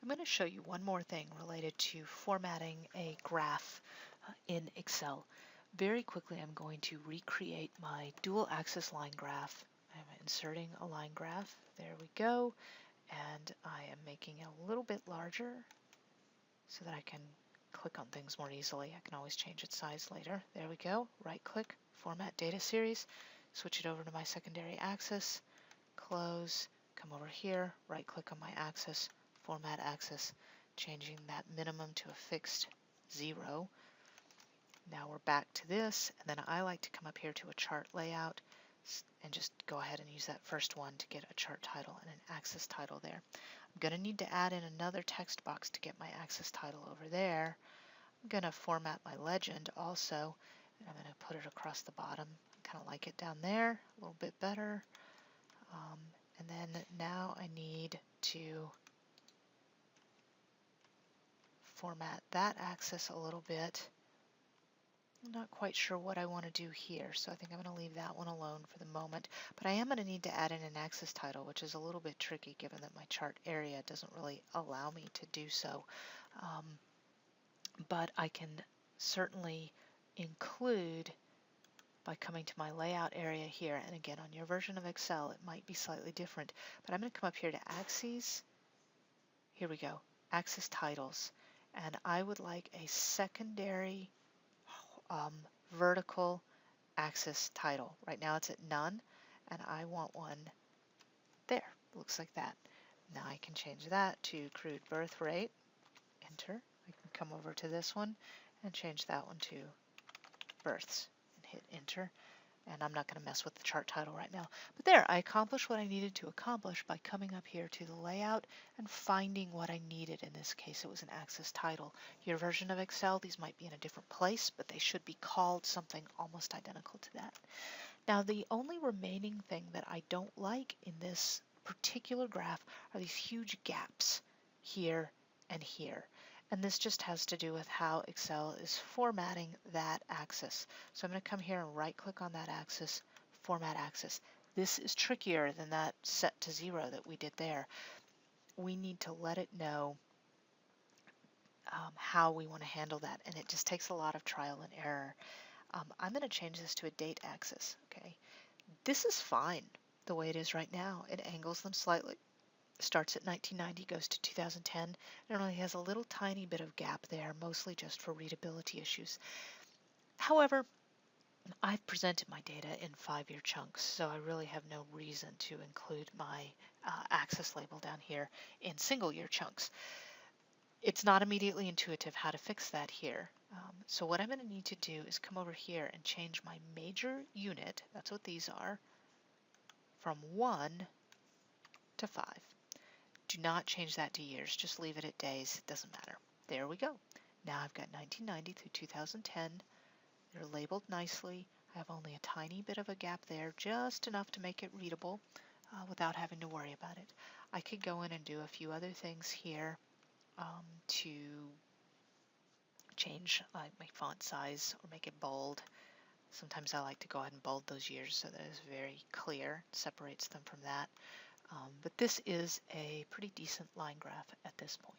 I'm going to show you one more thing related to formatting a graph in Excel. Very quickly, I'm going to recreate my dual axis line graph. I'm inserting a line graph. There we go. And I am making it a little bit larger so that I can click on things more easily. I can always change its size later. There we go. Right click, format data series, switch it over to my secondary axis, close, come over here, right click on my axis, format axis, changing that minimum to a fixed 0. Now we're back to this, and then I like to come up here to a chart layout and just go ahead and use that first one to get a chart title and an axis title there. I'm going to need to add in another text box to get my axis title over there. I'm going to format my legend also, and I'm going to put it across the bottom. I kind of like it down there a little bit better. And then now I need to format that axis a little bit. I'm not quite sure what I want to do here, so I think I'm going to leave that one alone for the moment. But I am going to need to add in an axis title, which is a little bit tricky given that my chart area doesn't really allow me to do so. But I can certainly include by coming to my layout area here. And again, on your version of Excel, it might be slightly different. But I'm going to come up here to Axes. Here we go, Axis Titles. And I would like a secondary vertical axis title. Right now it's at none, and I want one there. Looks like that. Now I can change that to crude birth rate. Enter. I can come over to this one and change that one to births and hit enter. And I'm not going to mess with the chart title right now. But there, I accomplished what I needed to accomplish by coming up here to the layout and finding what I needed. In this case, it was an axis title. Your version of Excel, these might be in a different place, but they should be called something almost identical to that. Now, the only remaining thing that I don't like in this particular graph are these huge gaps here and here. And this just has to do with how Excel is formatting that axis. So I'm going to come here and right click on that axis, format axis. This is trickier than that set to 0 that we did there. We need to let it know how we want to handle that, and it just takes a lot of trial and error. I'm going to change this to a date axis. Okay, this is fine the way it is right now. It angles them slightly. Starts at 1990, goes to 2010. It only has a little tiny bit of gap there, mostly just for readability issues. However, I've presented my data in 5-year chunks, so I really have no reason to include my axis label down here in single-year chunks. It's not immediately intuitive how to fix that here. So what I'm going to need to do is come over here and change my major unit, that's what these are, from 1 to 5. Do not change that to years, just leave it at days, it doesn't matter. There we go. Now I've got 1990 through 2010. They're labeled nicely. I have only a tiny bit of a gap there, just enough to make it readable without having to worry about it. I could go in and do a few other things here to change my font size or make it bold. Sometimes I like to go ahead and bold those years so that it's very clear, separates them from that. But this is a pretty decent line graph at this point.